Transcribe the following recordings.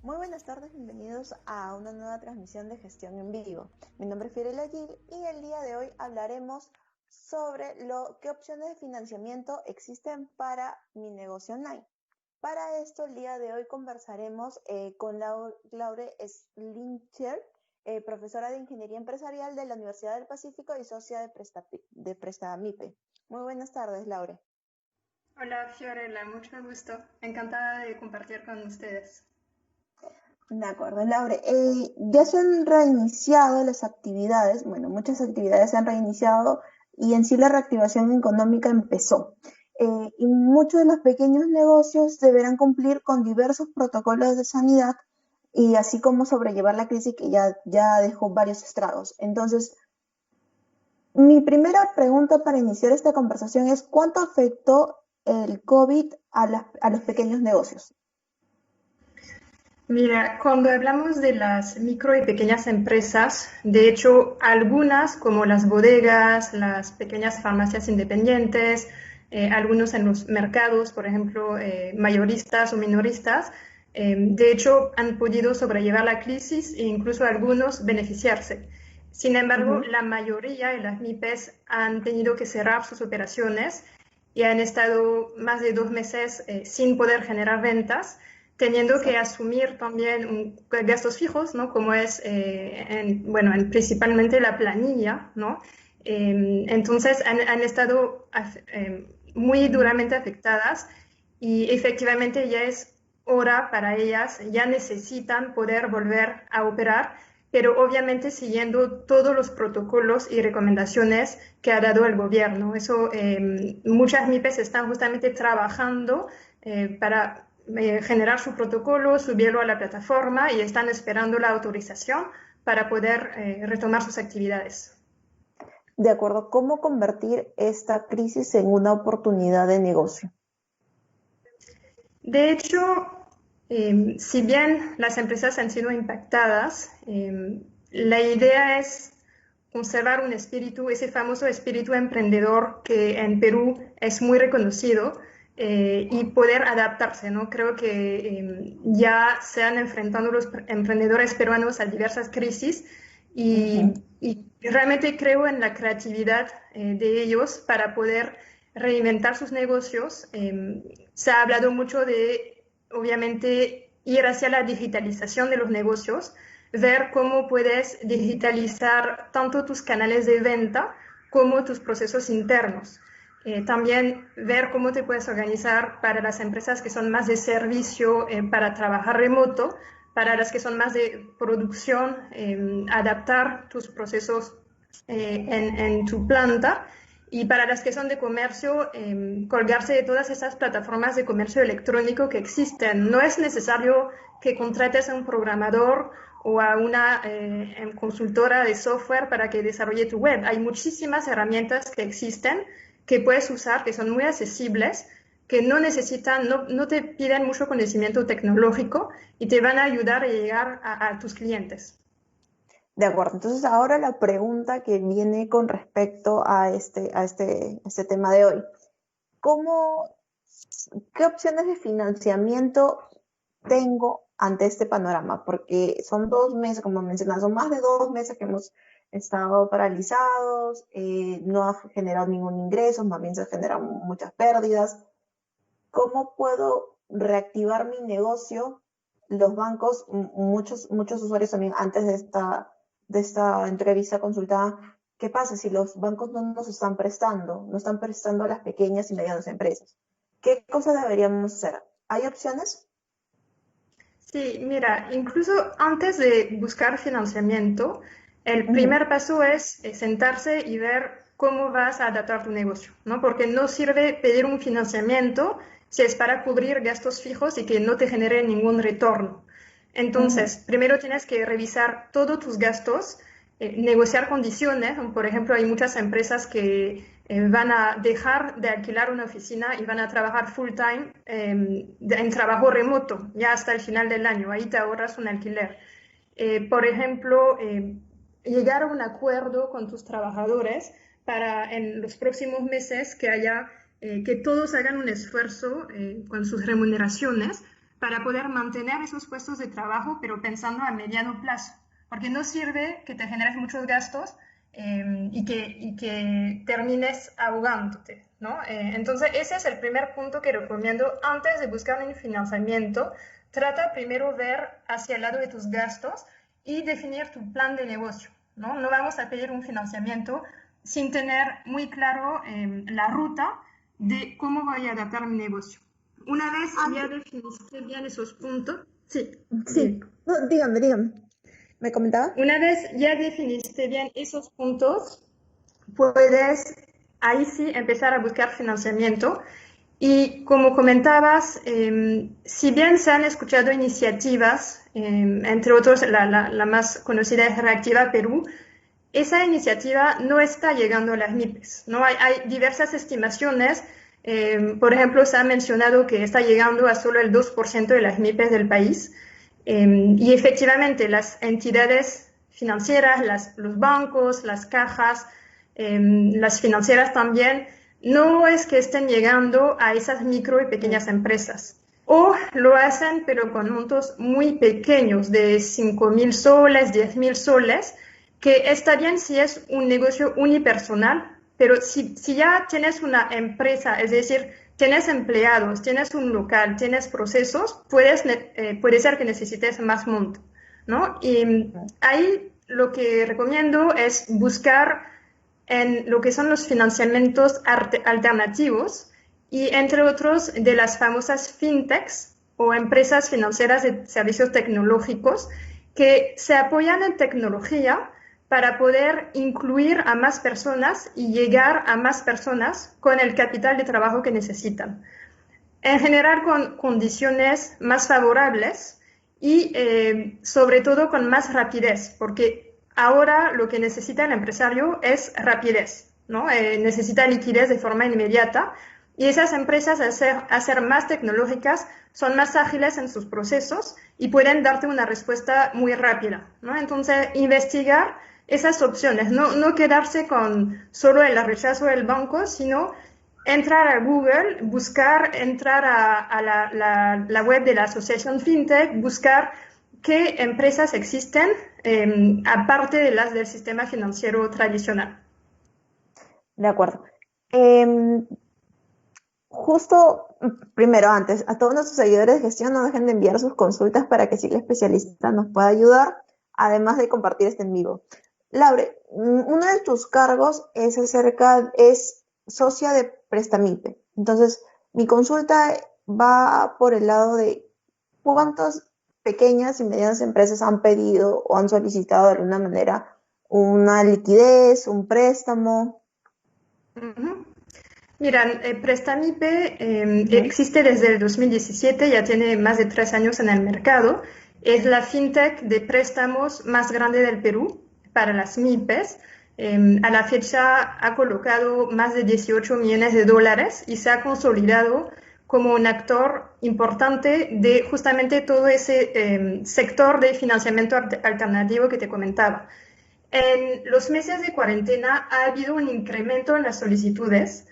Muy buenas tardes, bienvenidos a una nueva transmisión de Gestión en Vivo. Mi nombre es Fiorella Gil y el día de hoy hablaremos sobre qué opciones de financiamiento existen para mi negocio online. Para esto, el día de hoy conversaremos con Laure Schlichter, profesora de Ingeniería Empresarial de la Universidad del Pacífico y socia de Prestamipe. Muy buenas tardes, Laure. Hola Fiorella, mucho gusto. Encantada de compartir con ustedes. De acuerdo, Laure. Ya se han reiniciado las actividades, bueno, muchas actividades se han reiniciado y en sí la reactivación económica empezó. Y muchos de los pequeños negocios deberán cumplir con diversos protocolos de sanidad y así como sobrellevar la crisis que ya dejó varios estragos. Entonces, mi primera pregunta para iniciar esta conversación es ¿cuánto afectó el COVID a los pequeños negocios? Mira, cuando hablamos de las micro y pequeñas empresas, de hecho, algunas como las bodegas, las pequeñas farmacias independientes, algunos en los mercados, por ejemplo, mayoristas o minoristas, de hecho, han podido sobrellevar la crisis e incluso algunos beneficiarse. Sin embargo, Ujú. la mayoría de las MIPES han tenido que cerrar sus operaciones y han estado más de 2 meses sin poder generar ventas, teniendo que Exacto. asumir también gastos fijos, ¿no? Como es, principalmente la planilla, ¿no? Entonces han estado muy duramente afectadas y efectivamente ya es hora para ellas, ya necesitan poder volver a operar, pero obviamente siguiendo todos los protocolos y recomendaciones que ha dado el gobierno. Eso, muchas MIPES están justamente trabajando para generar su protocolo, subirlo a la plataforma y están esperando la autorización para poder retomar sus actividades. De acuerdo, ¿cómo convertir esta crisis en una oportunidad de negocio? De hecho, si bien las empresas han sido impactadas, la idea es conservar un espíritu, ese famoso espíritu emprendedor que en Perú es muy reconocido, y poder adaptarse, ¿no? Creo que ya se han enfrentado los emprendedores peruanos a diversas crisis Ujú. y realmente creo en la creatividad de ellos para poder reinventar sus negocios. Se ha hablado mucho de, obviamente, ir hacia la digitalización de los negocios, ver cómo puedes digitalizar tanto tus canales de venta como tus procesos internos. También ver cómo te puedes organizar para las empresas que son más de servicio, para trabajar remoto, para las que son más de producción, adaptar tus procesos en tu planta, y para las que son de comercio, colgarse de todas esas plataformas de comercio electrónico que existen. No es necesario que contrates a un programador o a una consultora de software para que desarrolle tu web. Hay muchísimas herramientas que existen que puedes usar, que son muy accesibles, que no necesitan, no te piden mucho conocimiento tecnológico y te van a ayudar a llegar a tus clientes. De acuerdo, entonces ahora la pregunta que viene con respecto a este tema de hoy. ¿Cómo, ¿Qué opciones de financiamiento tengo ante este panorama? Porque son 2 meses, como mencionas, son más de 2 meses que hemos estado paralizados, no ha generado ningún ingreso, más bien se generan muchas pérdidas. ¿Cómo puedo reactivar mi negocio? Los bancos, muchos usuarios también antes de esta entrevista consultaban, ¿qué pasa si los bancos no nos están prestando? No están prestando a las pequeñas y medianas empresas. ¿Qué cosas deberíamos hacer? ¿Hay opciones? Sí, mira, incluso antes de buscar financiamiento, el Ujú. primer paso es sentarse y ver cómo vas a adaptar tu negocio, ¿no? Porque no sirve pedir un financiamiento si es para cubrir gastos fijos y que no te genere ningún retorno. Ujú. Entonces, primero tienes que revisar todos tus gastos, negociar condiciones. Por ejemplo, hay muchas empresas que van a dejar de alquilar una oficina y van a trabajar full time en trabajo remoto, ya hasta el final del año. Ahí te ahorras un alquiler. Por ejemplo, llegar a un acuerdo con tus trabajadores para en los próximos meses que todos hagan un esfuerzo con sus remuneraciones para poder mantener esos puestos de trabajo, pero pensando a mediano plazo, porque no sirve que te generes muchos gastos y que termines ahogándote, ¿no? Entonces, ese es el primer punto que recomiendo antes de buscar un financiamiento. Trata primero ver hacia el lado de tus gastos y definir tu plan de negocio, ¿no? No vamos a pedir un financiamiento sin tener muy claro la ruta de cómo voy a adaptar mi negocio. Una vez ya definiste bien esos puntos, sí, Sí, no, dígame. ¿Me comentaba? una vez ya definiste bien esos puntos, puedes ahí sí empezar a buscar financiamiento. Y como comentabas, si bien se han escuchado iniciativas, entre otros la más conocida es Reactiva Perú, esa iniciativa no está llegando a las MIPES, ¿no? Hay diversas estimaciones, por ejemplo, se ha mencionado que está llegando a solo el 2% de las MIPES del país, y efectivamente las entidades financieras, los bancos, las cajas, las financieras también, no es que estén llegando a esas micro y pequeñas empresas. O lo hacen, pero con montos muy pequeños, de 5.000 soles, 10.000 soles, que está bien si es un negocio unipersonal, pero si ya tienes una empresa, es decir, tienes empleados, tienes un local, tienes procesos, puede ser que necesites más monto, ¿no? Y ahí lo que recomiendo es buscar en lo que son los financiamientos alternativos y entre otros de las famosas fintechs o empresas financieras de servicios tecnológicos que se apoyan en tecnología para poder incluir a más personas y llegar a más personas con el capital de trabajo que necesitan. En general con condiciones más favorables y sobre todo con más rapidez, porque ahora lo que necesita el empresario es rapidez, ¿no? Necesita liquidez de forma inmediata y esas empresas al ser más tecnológicas son más ágiles en sus procesos y pueden darte una respuesta muy rápida, ¿no? Entonces, investigar esas opciones, no quedarse con solo el rechazo del banco, sino entrar a Google, entrar a la web de la Asociación FinTech, buscar qué empresas existen aparte de las del sistema financiero tradicional. De acuerdo. Justo, primero, antes, a todos nuestros seguidores de gestión no dejen de enviar sus consultas para que si el especialista nos pueda ayudar, además de compartir este en vivo. Laure, uno de tus cargos es socia de Prestamipe. Entonces, mi consulta va por el lado de cuántas pequeñas y medianas empresas han pedido o han solicitado de alguna manera una liquidez, un préstamo. Uh-huh. Mira, Prestamipe existe desde el 2017, ya tiene más de 3 años en el mercado. Es la fintech de préstamos más grande del Perú para las MIPES. A la fecha ha colocado más de 18 millones de dólares y se ha consolidado como un actor importante de justamente todo ese sector de financiamiento alternativo que te comentaba. En los meses de cuarentena ha habido un incremento en las solicitudes.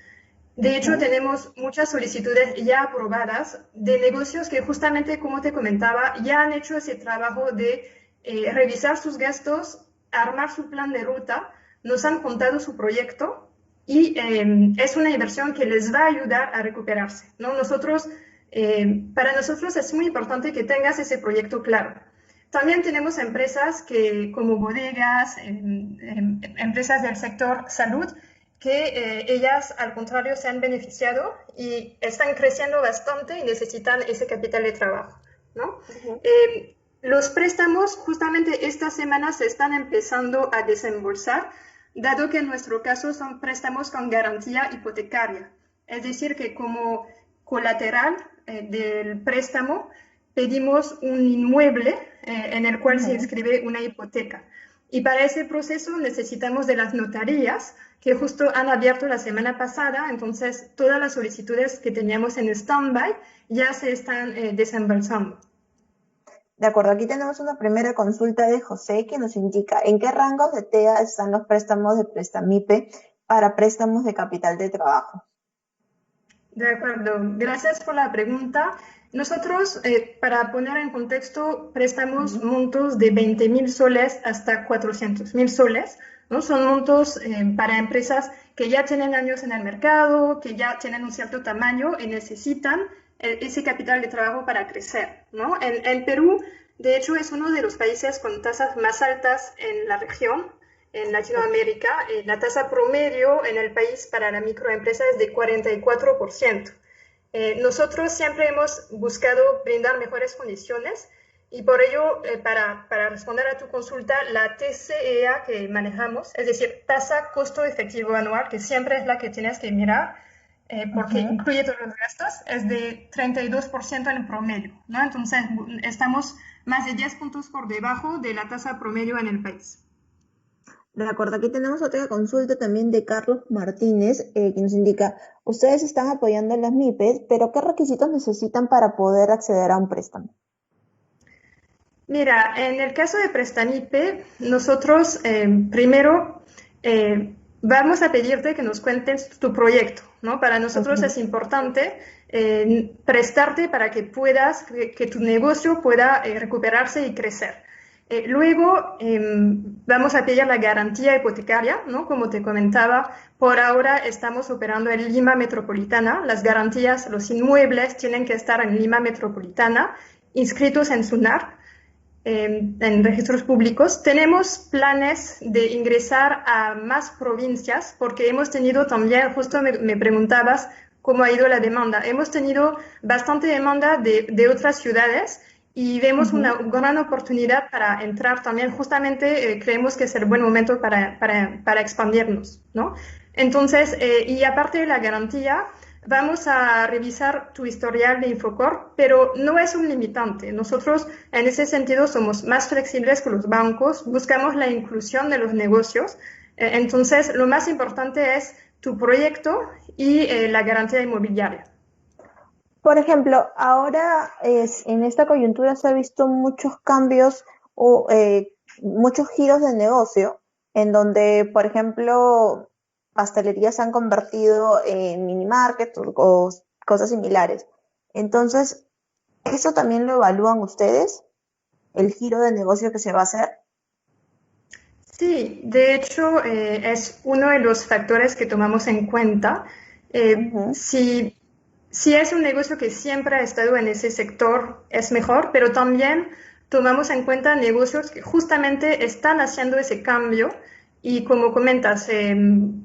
De hecho, tenemos muchas solicitudes ya aprobadas de negocios que justamente, como te comentaba, ya han hecho ese trabajo de revisar sus gastos, armar su plan de ruta, nos han contado su proyecto y es una inversión que les va a ayudar a recuperarse, ¿no? Para nosotros es muy importante que tengas ese proyecto claro. También tenemos empresas como bodegas, empresas del sector salud, que ellas al contrario se han beneficiado y están creciendo bastante y necesitan ese capital de trabajo, ¿no? Los préstamos justamente esta semana se están empezando a desembolsar, dado que en nuestro caso son préstamos con garantía hipotecaria, es decir, que como colateral del préstamo pedimos un inmueble en el cual se inscribe una hipoteca. Y para ese proceso necesitamos de las notarías, que justo han abierto la semana pasada, entonces todas las solicitudes que teníamos en stand-by ya se están desembolsando. De acuerdo, aquí tenemos una primera consulta de José que nos indica en qué rangos de TEA están los préstamos de Prestamipe para préstamos de capital de trabajo. De acuerdo, gracias por la pregunta. Nosotros, para poner en contexto, prestamos montos de 20.000 soles hasta 400.000 soles, ¿no? Son montos para empresas que ya tienen años en el mercado, que ya tienen un cierto tamaño y necesitan ese capital de trabajo para crecer, ¿no? En Perú, de hecho, es uno de los países con tasas más altas en la región, en Latinoamérica. La tasa promedio en el país para la microempresa es de 44%. Nosotros siempre hemos buscado brindar mejores condiciones y por ello, para responder a tu consulta, la TCEA que manejamos, es decir, tasa costo efectivo anual, que siempre es la que tienes que mirar, porque incluye todos los gastos, es de 32% en el promedio, ¿no? Entonces, estamos más de 10 puntos por debajo de la tasa promedio en el país. De acuerdo, aquí tenemos otra consulta también de Carlos Martínez, que nos indica, ustedes están apoyando a las MIPES, pero ¿qué requisitos necesitan para poder acceder a un préstamo? Mira, en el caso de Prestamipe, nosotros primero vamos a pedirte que nos cuentes tu proyecto, ¿no? Para nosotros es importante prestarte para que puedas, que tu negocio pueda recuperarse y crecer. Luego vamos a pedir la garantía hipotecaria, ¿no? Como te comentaba, por ahora estamos operando en Lima Metropolitana. Las garantías, los inmuebles tienen que estar en Lima Metropolitana, inscritos en SUNAR. En registros públicos. Tenemos planes de ingresar a más provincias porque hemos tenido también, justo me preguntabas cómo ha ido la demanda. Hemos tenido bastante demanda de otras ciudades y vemos una gran oportunidad para entrar también. Justamente creemos que es el buen momento para expandirnos, ¿no? Entonces, y aparte de la garantía, vamos a revisar tu historial de Infocor, pero no es un limitante. Nosotros en ese sentido somos más flexibles que los bancos, buscamos la inclusión de los negocios. Entonces, lo más importante es tu proyecto y la garantía inmobiliaria. Por ejemplo, ahora en esta coyuntura se ha visto muchos cambios o muchos giros de negocio en donde, por ejemplo, pastelerías se han convertido en mini market o cosas similares. Entonces, ¿eso también lo evalúan ustedes? ¿El giro de negocio que se va a hacer? Sí, de hecho es uno de los factores que tomamos en cuenta. Si es un negocio que siempre ha estado en ese sector, es mejor, pero también tomamos en cuenta negocios que justamente están haciendo ese cambio y como comentas,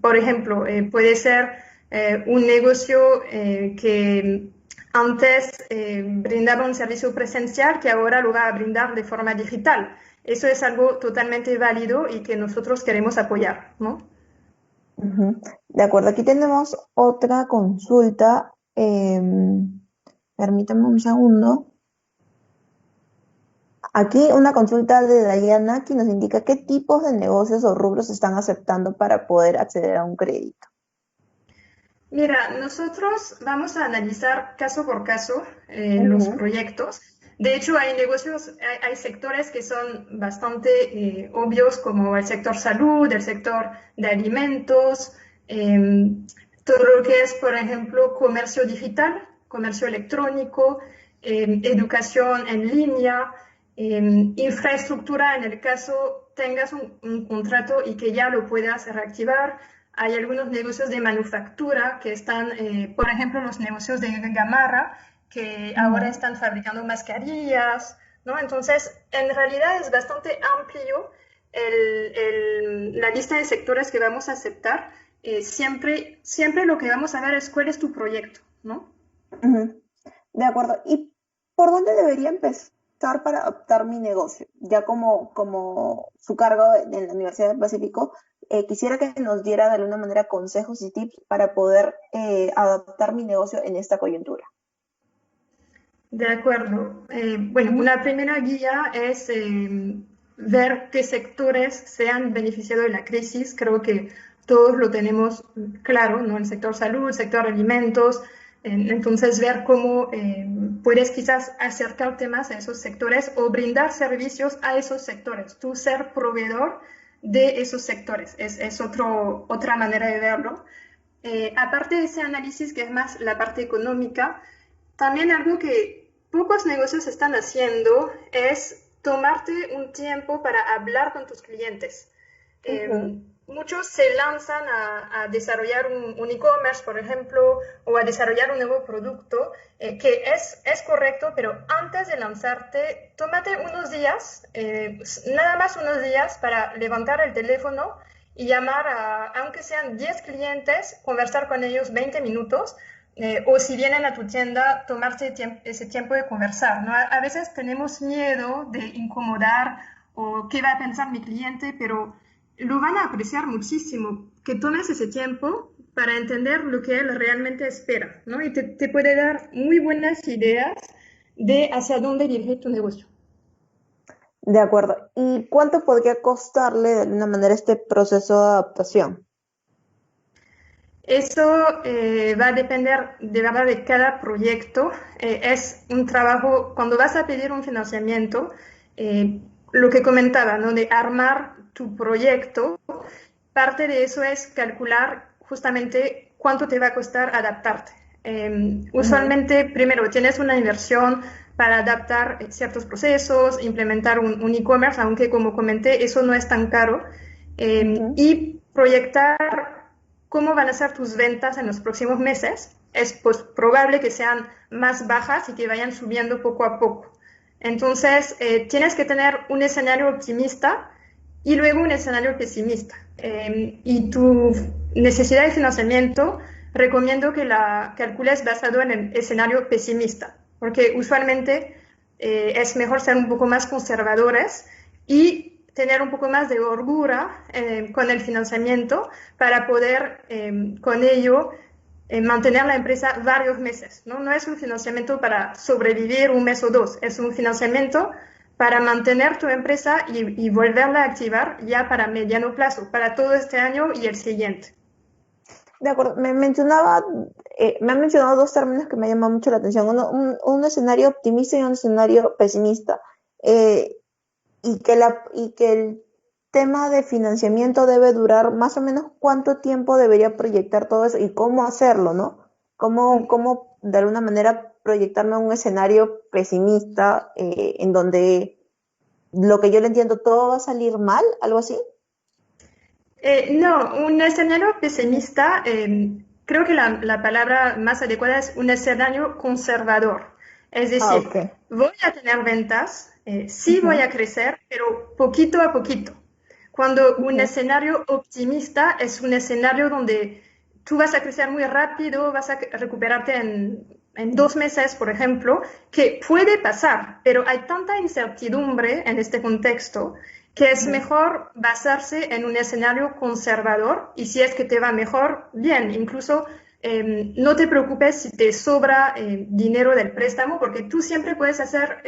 por ejemplo, puede ser un negocio que antes brindaba un servicio presencial que ahora lo va a brindar de forma digital. Eso es algo totalmente válido y que nosotros queremos apoyar, ¿no? De acuerdo, aquí tenemos otra consulta. Permítame un segundo. Aquí una consulta de Diana que nos indica qué tipos de negocios o rubros están aceptando para poder acceder a un crédito. Mira, nosotros vamos a analizar caso por caso los proyectos. De hecho, hay negocios, hay sectores que son bastante obvios, como el sector salud, el sector de alimentos, todo lo que es, por ejemplo, comercio digital, comercio electrónico, educación en línea, infraestructura en el caso tengas un contrato y que ya lo puedas reactivar. Hay algunos negocios de manufactura que están, por ejemplo, los negocios de Gamarra, que ahora están fabricando mascarillas, ¿no? Entonces, en realidad es bastante amplio la lista de sectores que vamos a aceptar. Siempre lo que vamos a ver es cuál es tu proyecto, ¿no? De acuerdo. ¿Y por dónde debería empezar para adaptar mi negocio? Ya como su cargo en la Universidad del Pacífico, quisiera que nos diera de alguna manera consejos y tips para poder adaptar mi negocio en esta coyuntura. De acuerdo. Bueno, una primera guía es ver qué sectores se han beneficiado de la crisis. Creo que todos lo tenemos claro, ¿no? El sector salud, el sector alimentos. Entonces, ver cómo puedes quizás acercarte más a esos sectores o brindar servicios a esos sectores. Tú ser proveedor de esos sectores es otra manera de verlo. Aparte de ese análisis, que es más la parte económica, también algo que pocos negocios están haciendo es tomarte un tiempo para hablar con tus clientes. Ujú. Muchos se lanzan a desarrollar un e-commerce, por ejemplo, o a desarrollar un nuevo producto, que es correcto, pero antes de lanzarte, tómate unos días, nada más unos días para levantar el teléfono y llamar aunque sean 10 clientes, conversar con ellos 20 minutos, o si vienen a tu tienda, tomarse ese tiempo de conversar, ¿no? A veces tenemos miedo de incomodar o qué va a pensar mi cliente, pero lo van a apreciar muchísimo, que tomes ese tiempo para entender lo que él realmente espera, ¿no? Y te puede dar muy buenas ideas de hacia dónde dirigir tu negocio. De acuerdo. ¿Y cuánto podría costarle de alguna manera este proceso de adaptación? Eso va a depender de verdad de cada proyecto. Es un trabajo, cuando vas a pedir un financiamiento, lo que comentaba, ¿no? De armar tu proyecto, parte de eso es calcular justamente cuánto te va a costar adaptarte. Ujú, Usualmente, primero, tienes una inversión para adaptar ciertos procesos, implementar un e-commerce, aunque como comenté, eso no es tan caro, ujú. y proyectar cómo van a ser tus ventas en los próximos meses. Es pues, probable que sean más bajas y que vayan subiendo poco a poco. Entonces, tienes que tener un escenario optimista y luego un escenario pesimista. Y tu necesidad de financiamiento, recomiendo que la calcules basado en el escenario pesimista, porque usualmente es mejor ser un poco más conservadores y tener un poco más de holgura con el financiamiento para poder con ello mantener la empresa varios meses, ¿no? No es un financiamiento para sobrevivir un mes o dos, es un financiamiento para mantener tu empresa y volverla a activar ya para mediano plazo, para todo este año y el siguiente. De acuerdo. Me ha mencionado dos términos que me llaman mucho la atención. Un escenario optimista y un escenario pesimista. Eh, y que el tema de financiamiento debe durar más o menos cuánto tiempo debería proyectar todo eso y cómo hacerlo, ¿no? Cómo de alguna manera proyectarme a un escenario pesimista en donde lo que yo le entiendo todo va a salir mal, algo así. No, un escenario pesimista, creo que la palabra más adecuada es un escenario conservador. Es Ah, decir, ok. voy a tener ventas, sí voy Ujú, a crecer, pero poquito a poquito. Cuando un ujú, escenario optimista es un escenario donde tú vas a crecer muy rápido, vas a recuperarte en 2 meses, por ejemplo, que puede pasar, pero hay tanta incertidumbre en este contexto que es ujú. mejor basarse en un escenario conservador y si es que te va mejor, bien, incluso no te preocupes si te sobra dinero del préstamo porque tú siempre puedes hacer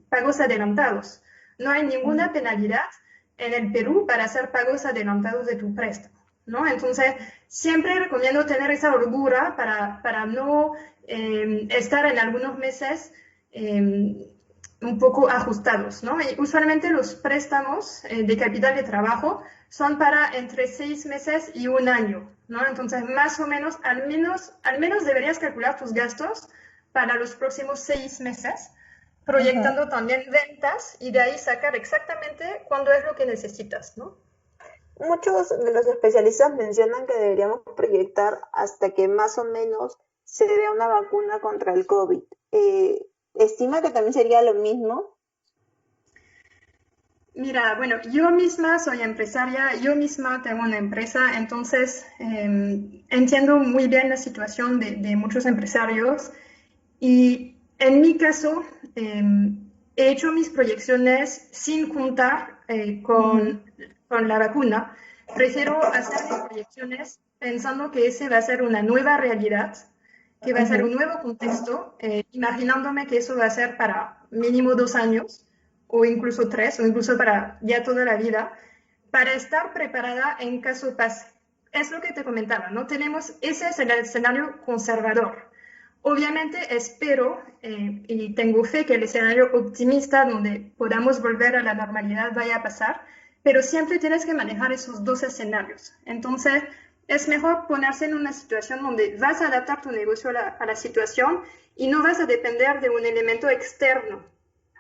pagos adelantados. No hay Ujú. ninguna penalidad en el Perú para hacer pagos adelantados de tu préstamo, ¿no? Entonces, siempre recomiendo tener esa holgura para no estar en algunos meses un poco ajustados, ¿no? Y usualmente los préstamos de capital de trabajo son para entre 6 meses y un año, ¿no? Entonces, más o menos, al menos deberías calcular tus gastos para los próximos 6 meses, Ujú. proyectando también ventas y de ahí sacar exactamente cuándo es lo que necesitas, ¿no? Muchos de los especialistas mencionan que deberíamos proyectar hasta que más o menos se dé una vacuna contra el COVID. ¿Estima que también sería lo mismo? Mira, bueno, yo misma soy empresaria, yo misma tengo una empresa, entonces entiendo muy bien la situación de muchos empresarios y en mi caso he hecho mis proyecciones sin juntar Ujú, con la vacuna. Prefiero hacer mis proyecciones pensando que ese va a ser una nueva realidad, que va a ser un ujú. nuevo contexto, imaginándome que eso va a ser para mínimo 2 años o incluso 3 o incluso para ya toda la vida, para estar preparada en caso pase. Es lo que te comentaba, ¿no? Ese es el escenario conservador. Obviamente espero y tengo fe que el escenario optimista donde podamos volver a la normalidad vaya a pasar, pero siempre tienes que manejar esos dos escenarios. Entonces, es mejor ponerse en una situación donde vas a adaptar tu negocio a la situación y no vas a depender de un elemento externo.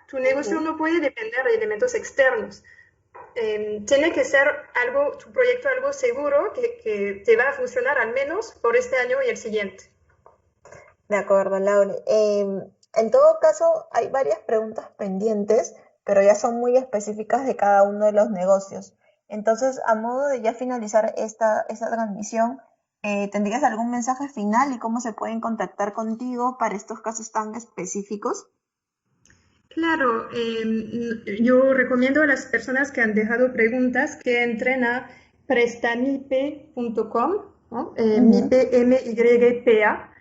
Tu negocio no puede depender de elementos externos. Tiene que ser algo, tu proyecto algo seguro que te va a funcionar al menos por este año y el siguiente. De acuerdo, Laura. En todo caso, hay varias preguntas pendientes, pero ya son muy específicas de cada uno de los negocios. Entonces, a modo de ya finalizar esta transmisión, ¿tendrías algún mensaje final y cómo se pueden contactar contigo para estos casos tan específicos? Claro, yo recomiendo a las personas que han dejado preguntas que entren a prestamipe.com, ¿no? Ujú. MIPE, MYPA,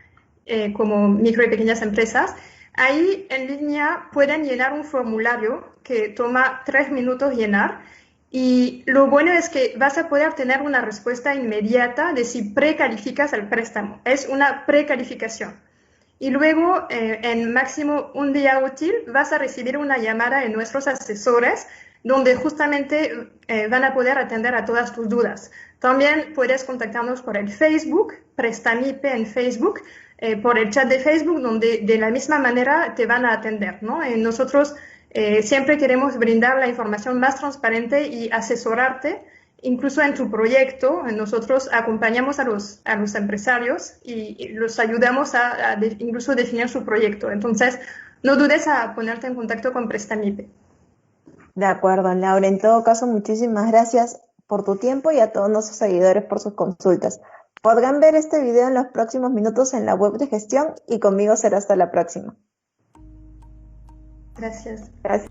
como micro y pequeñas empresas. Ahí en línea pueden llenar un formulario que toma 3 minutos llenar y lo bueno es que vas a poder tener una respuesta inmediata de si precalificas el préstamo. Es una precalificación. Y luego, en máximo un día útil, vas a recibir una llamada de nuestros asesores donde justamente van a poder atender a todas tus dudas. También puedes contactarnos por el Facebook, Prestamipe en Facebook, por el chat de Facebook, donde de la misma manera te van a atender, ¿no? Nosotros siempre queremos brindar la información más transparente y asesorarte incluso en tu proyecto. Nosotros acompañamos a los empresarios y los ayudamos a incluso definir su proyecto. Entonces, no dudes a ponerte en contacto con Prestamipe. De acuerdo, Laura. En todo caso, muchísimas gracias por tu tiempo y a todos nuestros seguidores por sus consultas. Podrán ver este video en los próximos minutos en la web de gestión y conmigo será hasta la próxima. Gracias. Gracias.